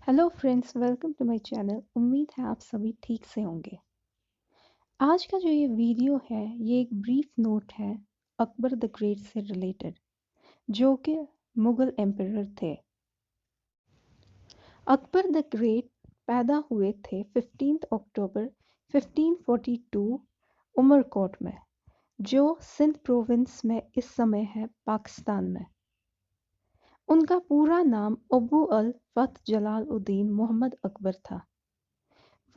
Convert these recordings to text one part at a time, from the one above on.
Hello friends, welcome to my channel. उम्मीद है आप सभी ठीक से होंगे। आज का जो ये वीडियो है ये एक ब्रीफ नोट है अकबर द ग्रेट से रिलेटेड, जो कि मुगल एम्परर थे। अकबर द ग्रेट पैदा हुए थे 15 अक्टूबर 1542 उमरकोट में, जो सिंध प्रोविंस में इस समय है पाकिस्तान में। उनका पूरा नाम अबू अल फथ जलालुद्दीन मोहम्मद अकबर था।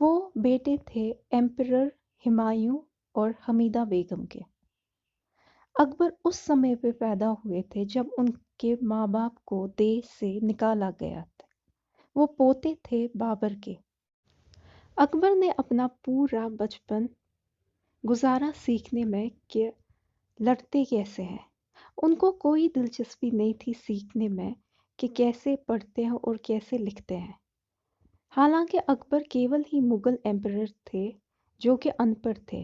वो बेटे थे एम्परर हुमायूं और हमीदा बेगम के। अकबर उस समय पे पैदा हुए थे जब उनके माँ बाप को देश से निकाला गया था। वो पोते थे बाबर के। अकबर ने अपना पूरा बचपन गुजारा सीखने में कि लड़ते कैसे हैं। उनको कोई दिलचस्पी नहीं थी सीखने में कि कैसे पढ़ते हैं और कैसे लिखते हैं। हालांकि अकबर केवल ही मुगल एम्परर थे जो कि अनपढ़ थे,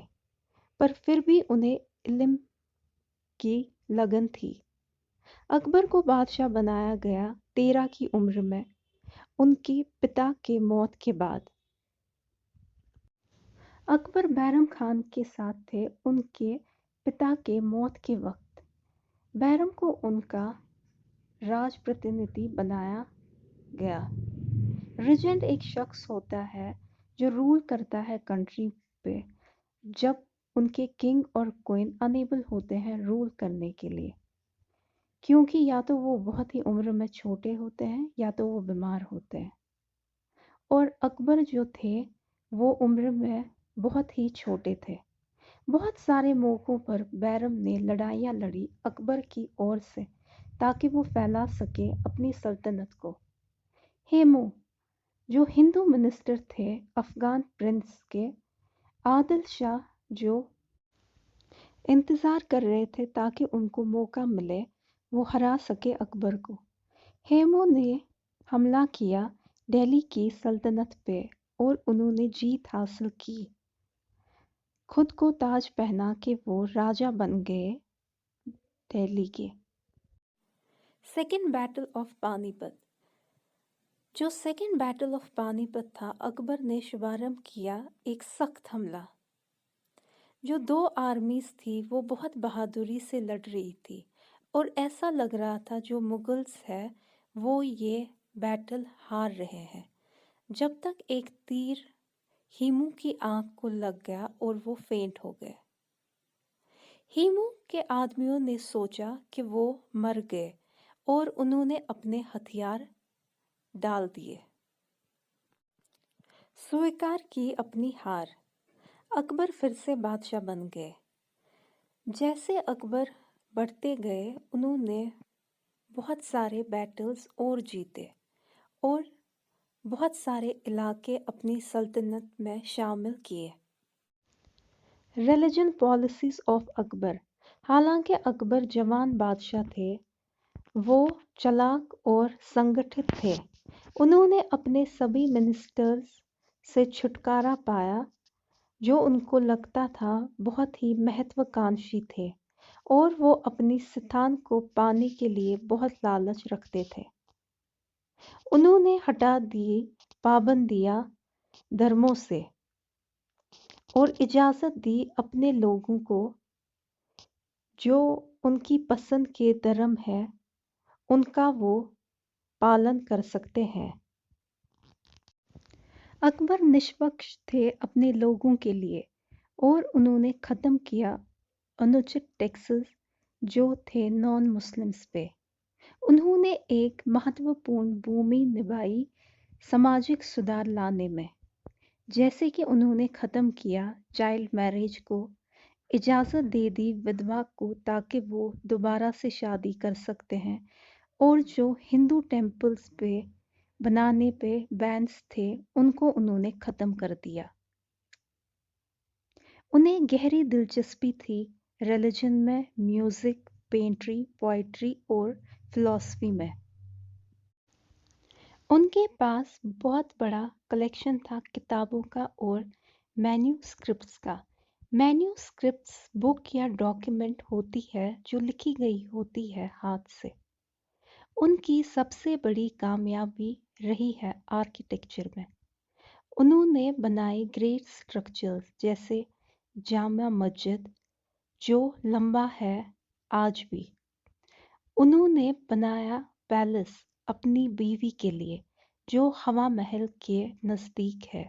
पर फिर भी उन्हें इल्म की लगन थी। अकबर को बादशाह बनाया गया 13 की उम्र में, उनके पिता के मौत के बाद। अकबर बैरम खान के साथ थे उनके पिता के मौत के वक्त। बैरम को उनका राज प्रतिनिधि बनाया गया। रीजेंट एक शख्स होता है जो रूल करता है कंट्री पे जब उनके किंग और क्वीन अनेबल होते हैं रूल करने के लिए, क्योंकि या तो वो बहुत ही उम्र में छोटे होते हैं या तो वो बीमार होते हैं। और अकबर जो थे वो उम्र में बहुत ही छोटे थे। बहुत सारे मौक़ों पर बैरम ने लड़ाइयाँ लड़ी अकबर की ओर से ताकि वो फैला सके अपनी सल्तनत को। हेमू जो हिंदू मिनिस्टर थे अफगान प्रिंस के, आदिल शाह जो इंतज़ार कर रहे थे ताकि उनको मौका मिले वो हरा सके अकबर को। हेमू ने हमला किया दिल्ली की सल्तनत पे और उन्होंने जीत हासिल की। खुद को ताज पहना के वो राजा बन गए दिल्ली के। Second battle of Panipat. जो सेकेंड बैटल ऑफ पानीपत था, अकबर ने शुभारंभ किया एक सख्त हमला। जो दो आर्मीज थी वो बहुत बहादुरी से लड़ रही थी और ऐसा लग रहा था जो मुगल्स है वो ये बैटल हार रहे हैं, जब तक एक तीर हीमू की आंख को लग गया और वो फेंट हो गए। हीमू के आदमियों ने सोचा कि वो मर गए और उन्होंने अपने हथियार डाल दिए। स्वीकार की अपनी हार। अकबर फिर से बादशाह बन गए। जैसे अकबर बढ़ते गए उन्होंने बहुत सारे बैटल्स और जीते और बहुत सारे इलाके अपनी सल्तनत में शामिल किए। Religion policies of Akbar. हालांकि अकबर जवान बादशाह थे, वो चालाक और संगठित थे। उन्होंने अपने सभी मिनिस्टर्स से छुटकारा पाया जो उनको लगता था बहुत ही महत्वाकांक्षी थे और वो अपनी स्थान को पाने के लिए बहुत लालच रखते थे। उन्होंने हटा दी पाबंदियां धर्मों से और इजाज़त दी अपने लोगों को जो उनकी पसंद के धर्म है उनका वो पालन कर सकते हैं। अकबर निष्पक्ष थे अपने लोगों के लिए और उन्होंने ख़त्म किया अनुचित टैक्सेस जो थे नॉन मुस्लिम्स पे। उन्होंने एक महत्वपूर्ण भूमि निभाई सामाजिक सुधार लाने में, जैसे कि उन्होंने ख़त्म किया चाइल्ड मैरिज को, इजाज़त दे दी विधवा को ताकि वो दोबारा से शादी कर सकते हैं, और जो हिंदू टेम्पल्स पे बनाने पे बैन्स थे उनको उन्होंने ख़त्म कर दिया। उन्हें गहरी दिलचस्पी थी रिलीजन में, म्यूज़िक, पेंट्री, पोइट्री और फिलॉसफी में। उनके पास बहुत बड़ा कलेक्शन था किताबों का और मैन्यूस्क्रिप्ट्स का। मैन्यूस्क्रिप्ट्स बुक या डॉक्यूमेंट होती है जो लिखी गई होती है हाथ से। उनकी सबसे बड़ी कामयाबी रही है आर्किटेक्चर में। उन्होंने बनाए ग्रेट स्ट्रक्चर्स जैसे जामा मस्जिद जो लंबा है आज भी। उन्होंने बनाया पैलेस अपनी बीवी के लिए जो हवा महल के नज़दीक है।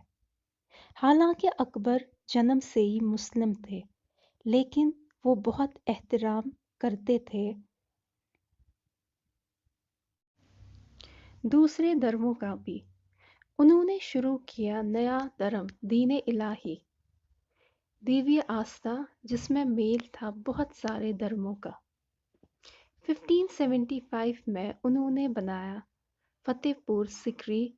हालांकि अकबर जन्म से ही मुस्लिम थे, लेकिन वो बहुत एहतराम करते थे दूसरे धर्मों का भी। उन्होंने शुरू किया नया धर्म दीन इलाही, दिव्य आस्था, जिसमें मेल था बहुत सारे धर्मों का। 1575 में उन्होंने बनाया फतेहपुर सिकरी,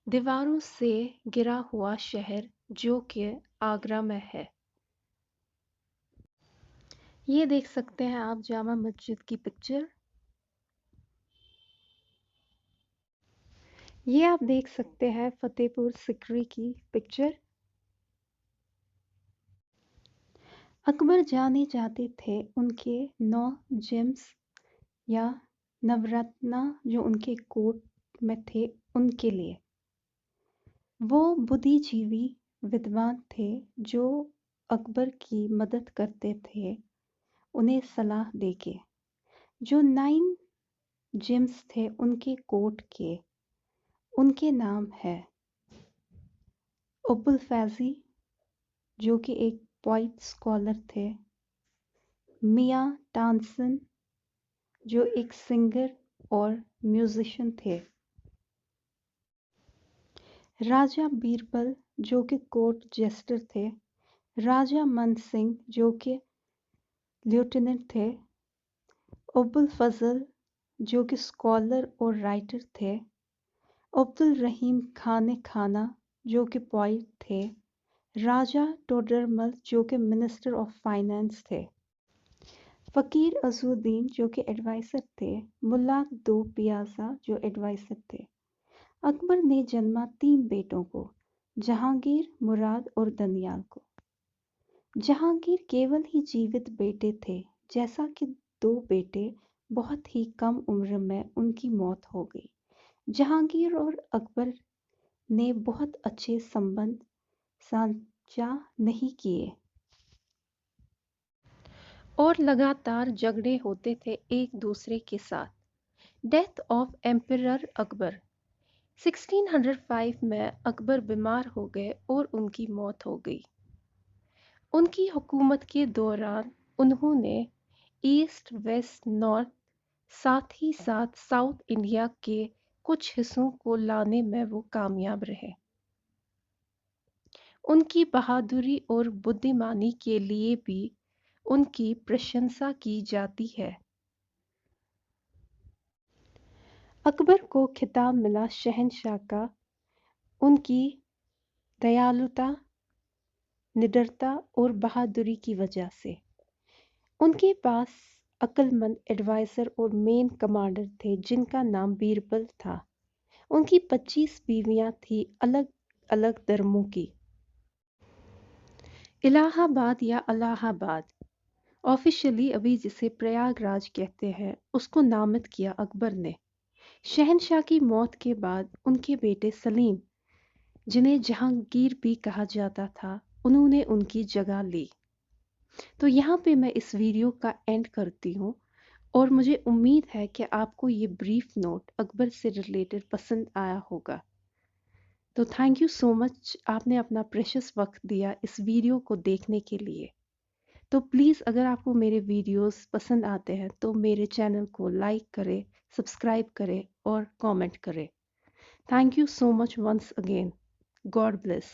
दीवारों से घिरा हुआ शहर जो कि आगरा में है। ये देख सकते हैं आप जामा मस्जिद की पिक्चर। ये आप देख सकते हैं फतेहपुर सिकरी की पिक्चर। अकबर जाने जाते थे उनके 9 जेम्स या नवरत्ना जो उनके कोट में थे उनके लिए। वो बुद्धिजीवी विद्वान थे जो अकबर की मदद करते थे उन्हें सलाह देके। जो 9 जेम्स थे उनके कोट के, उनके नाम है अबुल फैज़ी जो कि एक पोइट स्कॉलर थे, मियाँ टांसन जो एक सिंगर और म्यूजिशियन थे, राजा बीरबल जो कि कोर्ट जेस्टर थे, राजा मन सिंह जो कि लेफ्टिनेंट थे, अबुल फजल जो कि स्कॉलर और राइटर थे, अब्दुल रहीम खान खाना जो कि पोइट थे, राजा टोडरमल जो कि मिनिस्टर ऑफ फाइनेंस थे, फ़कीर अज़ुद्दीन जो कि एडवाइज़र थे, मुल्ला दो पियाज़ा जो एडवाइज़र थे। अकबर ने जन्मा 3 बेटों को, जहांगीर, मुराद और दनियाल को। जहांगीर केवल ही जीवित बेटे थे, जैसा कि 2 बेटे बहुत ही कम उम्र में उनकी मौत हो गई। जहांगीर और अकबर ने बहुत अच्छे संबंध साझा नहीं किए और लगातार झगड़े होते थे एक दूसरे के साथ। डेथ ऑफ एम्परर अकबर 1605 में अकबर बीमार हो गए और उनकी मौत हो गई। उनकी हुकूमत के दौरान उन्होंने ईस्ट, वेस्ट, नॉर्थ, साथ ही साथ साउथ इंडिया के कुछ हिस्सों को लाने में वो कामयाब रहे। उनकी बहादुरी और बुद्धिमानी के लिए भी उनकी प्रशंसा की जाती है। अकबर को खिताब मिला शहंशाह का उनकी दयालुता, निडरता और बहादुरी की वजह से। उनके पास अक्लमंद एडवाइज़र और मेन कमांडर थे जिनका नाम बीरबल था। उनकी 25 बीवियां थीं अलग अलग धर्मों की। इलाहाबाद या अलाहाबाद ऑफिशियली अभी जिसे प्रयागराज कहते हैं, उसको नामित किया अकबर ने। शहंशाह की मौत के बाद उनके बेटे सलीम, जिन्हें जहांगीर भी कहा जाता था, उन्होंने उनकी जगह ली। तो यहाँ पे मैं इस वीडियो का एंड करती हूँ और मुझे उम्मीद है कि आपको ये ब्रीफ नोट अकबर से रिलेटेड पसंद आया होगा। तो थैंक यू सो मच, आपने अपना प्रेशियस वक्त दिया इस वीडियो को देखने के लिए। तो प्लीज़ अगर आपको मेरे वीडियोस पसंद आते हैं तो मेरे चैनल को लाइक करें, सब्सक्राइब करें और कमेंट करें। Thank you so much once again. God bless.